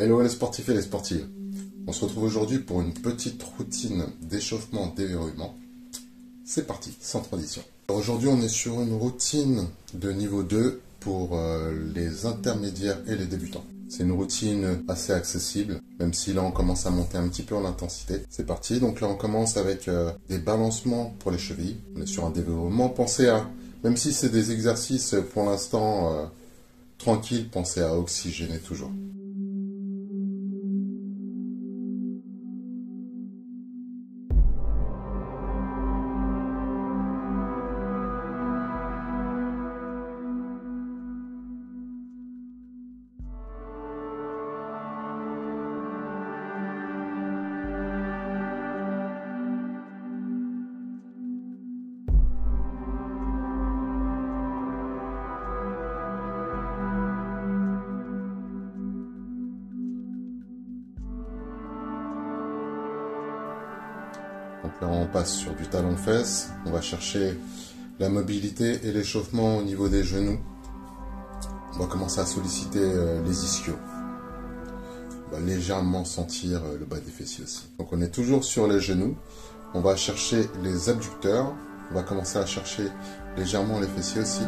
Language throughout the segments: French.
Hello les sportifs et les sportives. On se retrouve aujourd'hui pour une petite routine d'échauffement déverrouillement. C'est parti, sans transition. Aujourd'hui on est sur une routine de niveau 2 pour les intermédiaires et les débutants. C'est une routine assez accessible, même si là on commence à monter un petit peu en intensité. C'est parti, donc là on commence avec des balancements pour les chevilles. On est sur un déverrouillement, pensez à, même si c'est des exercices pour l'instant tranquilles, pensez à oxygéner toujours. Donc là, on passe sur du talon-fesse. On va chercher la mobilité et l'échauffement au niveau des genoux. On va commencer à solliciter les ischios. On va légèrement sentir le bas des fessiers aussi. Donc on est toujours sur les genoux. On va chercher les abducteurs. On va commencer à chercher légèrement les fessiers aussi.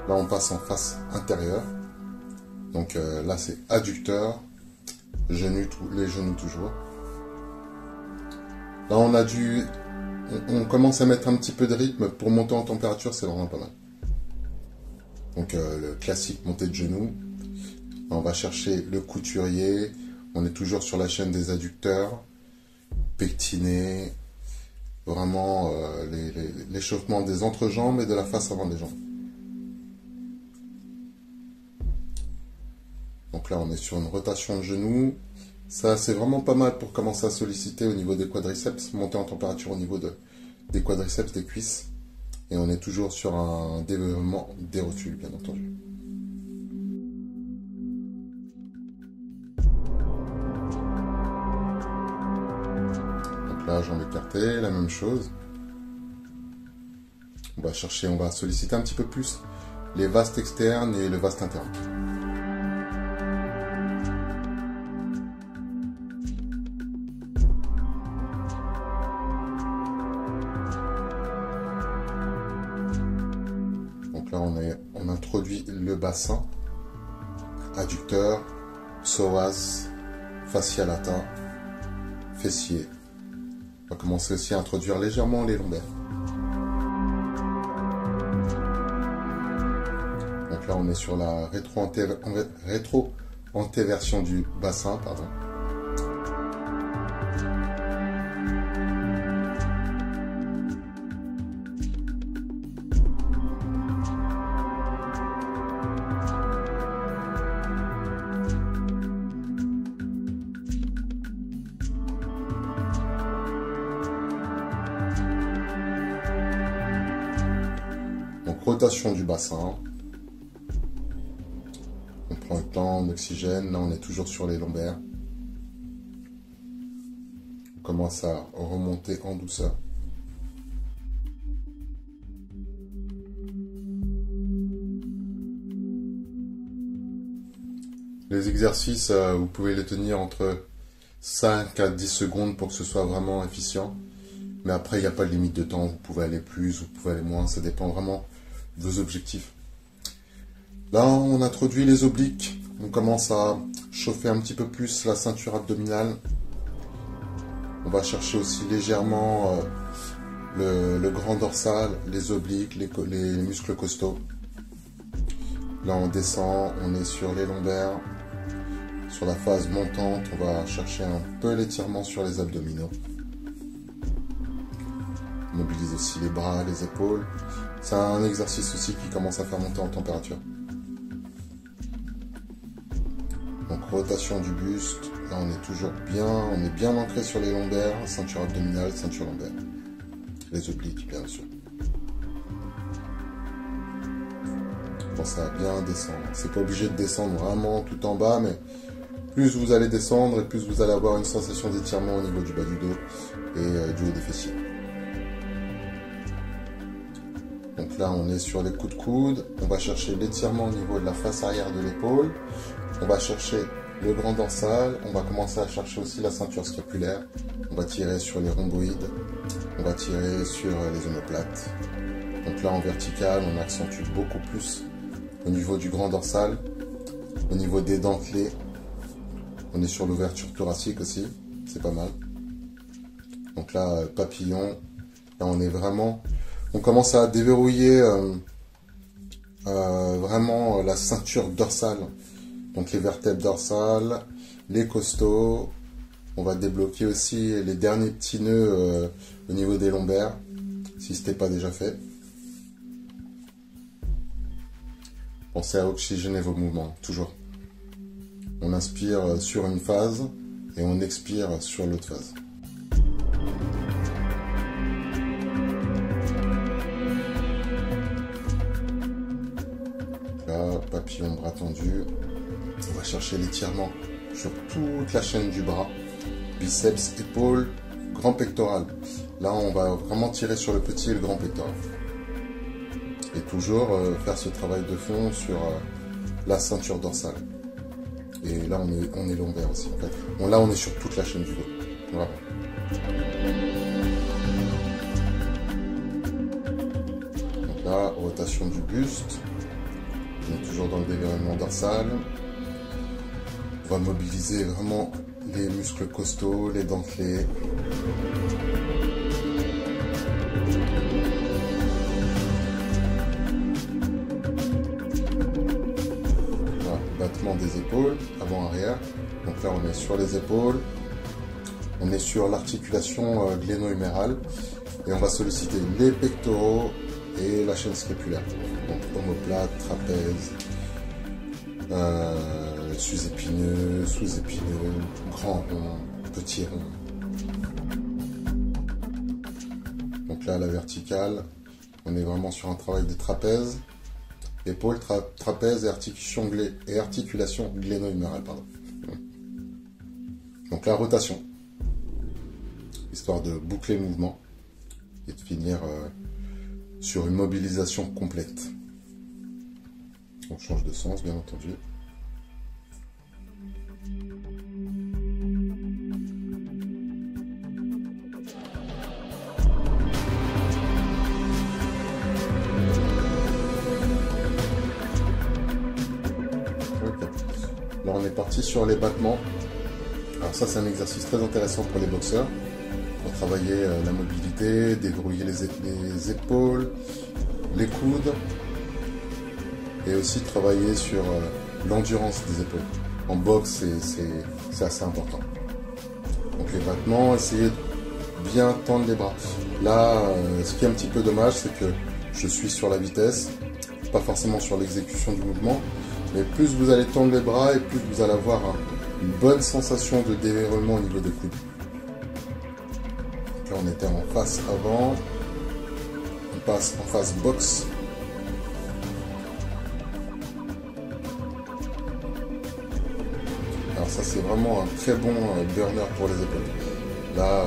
Là, on passe en face intérieure. Donc là, c'est adducteur, les genoux toujours. Là, on commence à mettre un petit peu de rythme pour monter en température, c'est vraiment pas mal. Donc le classique montée de genoux. Là, on va chercher le couturier. On est toujours sur la chaîne des adducteurs, pectiné, vraiment l'échauffement des entrejambes et de la face avant des jambes. Donc là, on est sur une rotation de genoux. Ça, c'est vraiment pas mal pour commencer à solliciter au niveau des quadriceps, monter en température au niveau des quadriceps, des cuisses. Et on est toujours sur un développement des rotules, bien entendu. Donc là, jambes écartées, la même chose. On va solliciter un petit peu plus les vastes externes et le vaste interne. Donc là, on introduit le bassin, adducteur, psoas, fascia lata, fessier. On va commencer aussi à introduire légèrement les lombaires. Donc là, on est sur la rétro-antéversion du bassin, pardon. Donc rotation du bassin. On prend le temps, on oxygène. Là, on est toujours sur les lombaires. On commence à remonter en douceur. Les exercices, vous pouvez les tenir entre 5 à 10 secondes pour que ce soit vraiment efficient. Mais après, il n'y a pas de limite de temps. Vous pouvez aller plus, vous pouvez aller moins. Ça dépend vraiment de vos objectifs. Là, on introduit les obliques. On commence à chauffer un petit peu plus la ceinture abdominale. On va chercher aussi légèrement le grand dorsal, les obliques, les muscles costauds. Là, on descend, on est sur les lombaires. Sur la phase montante, on va chercher un peu l'étirement sur les abdominaux. On mobilise aussi les bras, les épaules. C'est un exercice aussi qui commence à faire monter en température. Donc rotation du buste. Là, on est bien ancré sur les lombaires, ceinture abdominale, ceinture lombaire. Les obliques, bien sûr. Pensez à bien descendre. C'est pas obligé de descendre vraiment tout en bas, mais plus vous allez descendre et plus vous allez avoir une sensation d'étirement au niveau du bas du dos et du haut des fessiers. Donc Donc là, on est sur les coups de coude. On va chercher l'étirement au niveau de la face arrière de l'épaule. On va chercher le grand dorsal. On va commencer à chercher aussi la ceinture scapulaire. On va tirer sur les rhomboïdes. On va tirer sur les omoplates. Donc là, en vertical, on accentue beaucoup plus au niveau du grand dorsal, au niveau des dentelés. On est sur l'ouverture thoracique aussi. C'est pas mal. Donc là, papillon. Là, on est vraiment... On commence à déverrouiller vraiment la ceinture dorsale. Donc les vertèbres dorsales, les costaux. On va débloquer aussi les derniers petits nœuds au niveau des lombaires, si ce n'était pas déjà fait. Pensez à oxygéner vos mouvements, toujours. On inspire sur une phase et on expire sur l'autre phase. Papillon, bras tendu. On va chercher l'étirement sur toute la chaîne du bras. Biceps, épaules, grand pectoral. Là, on va vraiment tirer sur le petit et le grand pectoral. Et toujours faire ce travail de fond sur la ceinture dorsale. Et là, on est lombaire aussi. En fait. Bon, là, on est sur toute la chaîne du dos. Voilà. Donc là, rotation du buste. On est toujours dans le déverrouillement dorsal. On va mobiliser vraiment les muscles costauds, les dentelés. Voilà, battement des épaules, avant-arrière. Donc là, on est sur les épaules. On est sur l'articulation gléno-humérale. Et on va solliciter les pectoraux et la chaîne scapulaire. Donc omoplate, trapèze, sus-épineux, sous-épineux, grand rond, petit rond. Donc là, à la verticale, on est vraiment sur un travail de trapèze, épaule, trapèze et articulation gléno-humérale. Donc la rotation, histoire de boucler le mouvement et de finir sur une mobilisation complète. On change de sens, bien entendu. Okay. Alors on est parti sur les battements. Alors ça, c'est un exercice très intéressant pour les boxeurs. Pour travailler la mobilité, déverrouiller les épaules, les coudes. Et aussi travailler sur l'endurance des épaules. En boxe, c'est assez important. Donc les battements, essayez de bien tendre les bras. Là, ce qui est un petit peu dommage, c'est que je suis sur la vitesse, pas forcément sur l'exécution du mouvement, mais plus vous allez tendre les bras et plus vous allez avoir une bonne sensation de déverrouillement au niveau des coudes. Donc là, on était en face avant, on passe en face boxe. Alors ça, c'est vraiment un très bon burner pour les épaules. Là,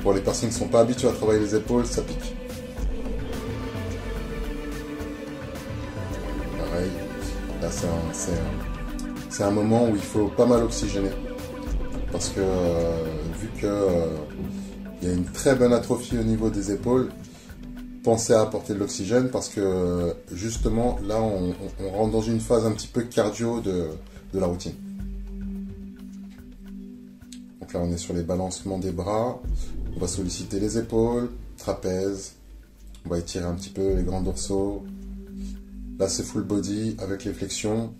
pour les personnes qui ne sont pas habituées à travailler les épaules, ça pique. Pareil, là c'est un moment où il faut pas mal oxygéner. Parce que vu que il y a une très bonne atrophie au niveau des épaules, pensez à apporter de l'oxygène parce que justement là on rentre dans une phase un petit peu cardio de la routine. Donc là on est sur les balancements des bras, on va solliciter les épaules, trapèze, on va étirer un petit peu les grands dorsaux. Là c'est full body avec les flexions.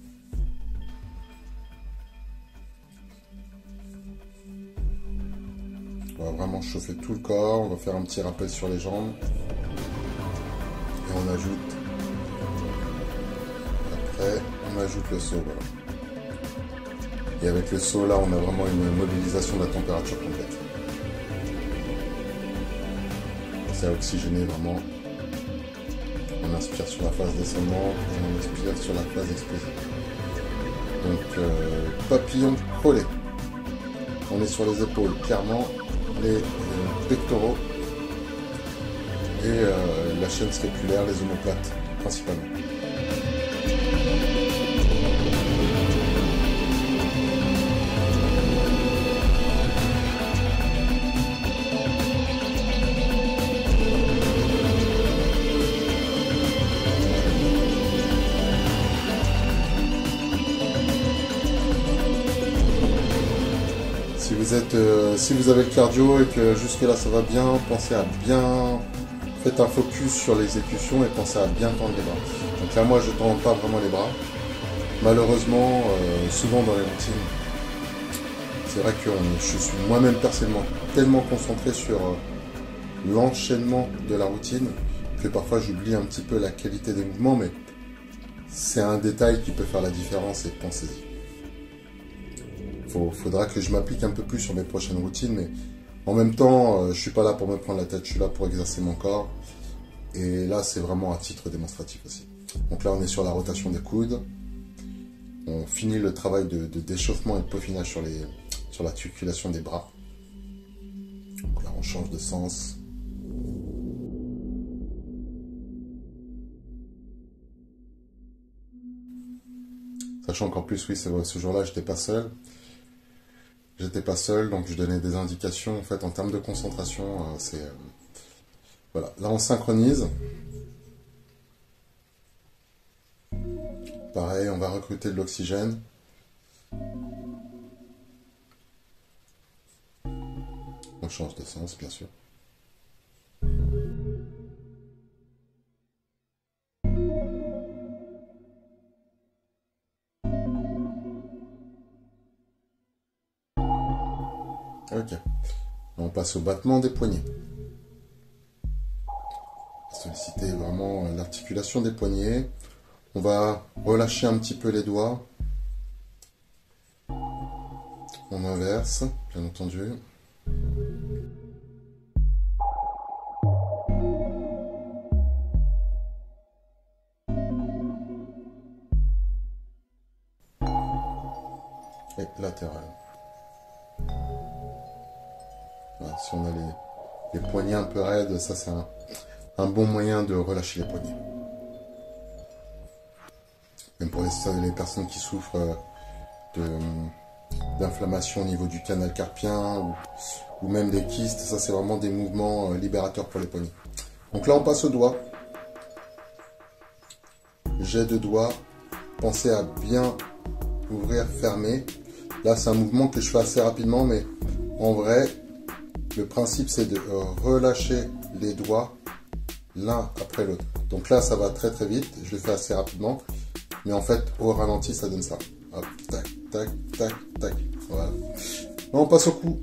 On va vraiment chauffer tout le corps, on va faire un petit rappel sur les jambes. Et on ajoute, après on ajoute le saut, voilà. Et avec le saut là on a vraiment une mobilisation de la température complète. C'est à oxygéner vraiment. On inspire sur la phase descendante et on expire sur la phase explosive. Donc papillon relais. On est sur les épaules, clairement les pectoraux. et la chaîne scapulaire, les omoplates principalement. Si vous avez le cardio et que jusque là ça va bien, pensez à bien, faites un focus sur l'exécution et pensez à bien tendre les bras. Donc là moi je tends pas vraiment les bras. Malheureusement, souvent dans les routines, c'est vrai que je suis moi-même personnellement tellement concentré sur l'enchaînement de la routine que parfois j'oublie un petit peu la qualité des mouvements, mais c'est un détail qui peut faire la différence et pensez-y. Faudra que je m'applique un peu plus sur mes prochaines routines, mais en même temps, je suis pas là pour me prendre la tête, je suis là pour exercer mon corps. Et là, c'est vraiment à titre démonstratif aussi. Donc là, on est sur la rotation des coudes. On finit le travail de d'échauffement et de peaufinage sur l'articulation des bras. Donc là, on change de sens. Sachant qu'en plus, oui, c'est vrai, ce jour-là, j'étais pas seul. Donc je donnais des indications en fait en termes de concentration. Voilà. Là on synchronise. Pareil, on va recruter de l'oxygène. On change de sens bien sûr. Ok. On passe au battement des poignets. Solliciter vraiment l'articulation des poignets. On va relâcher un petit peu les doigts. On inverse, bien entendu. Et latéral. Voilà, si on a les poignets un peu raides, ça c'est un bon moyen de relâcher les poignets. Même pour les personnes qui souffrent d'inflammation au niveau du canal carpien ou même des kystes, ça c'est vraiment des mouvements libérateurs pour les poignets. Donc là on passe au doigt. Jet de doigt. Pensez à bien ouvrir, fermer. Là c'est un mouvement que je fais assez rapidement, mais en vrai, le principe c'est de relâcher les doigts l'un après l'autre. Donc là ça va très très vite, je le fais assez rapidement, mais en fait au ralenti ça donne ça. Hop, tac, tac, tac, tac. Voilà. Là on passe au cou,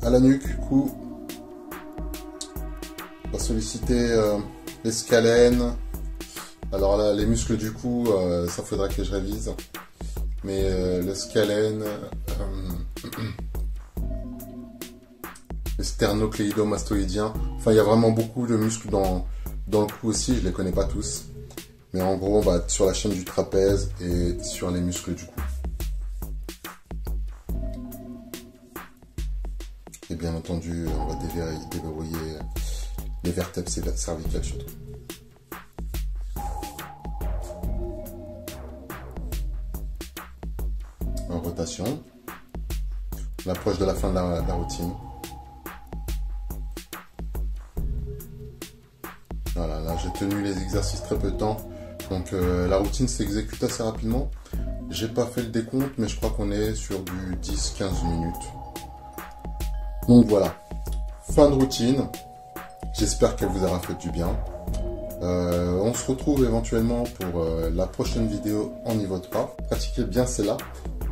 à la nuque, cou. On va solliciter les scalènes. Alors là les muscles du cou, ça faudra que je révise. Mais le scalène, le sternocléido-mastoïdien, enfin il y a vraiment beaucoup de muscles dans le cou aussi, je les connais pas tous. Mais en gros on va être sur la chaîne du trapèze et sur les muscles du cou. Et bien entendu on va déverrouiller les vertèbres cervicales surtout. En rotation. On approche de la fin de la routine. Voilà, là j'ai tenu les exercices très peu de temps. Donc la routine s'exécute assez rapidement. J'ai pas fait le décompte, mais je crois qu'on est sur du 10-15 minutes. Donc voilà. Fin de routine. J'espère qu'elle vous aura fait du bien. On se retrouve éventuellement pour la prochaine vidéo en niveau 3. Pratiquez bien celle-là.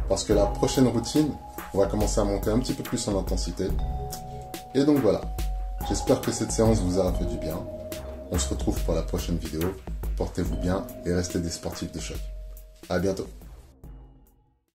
Parce que la prochaine routine, on va commencer à monter un petit peu plus en intensité. Et donc voilà, j'espère que cette séance vous aura fait du bien. On se retrouve pour la prochaine vidéo. Portez-vous bien et restez des sportifs de choc. À bientôt.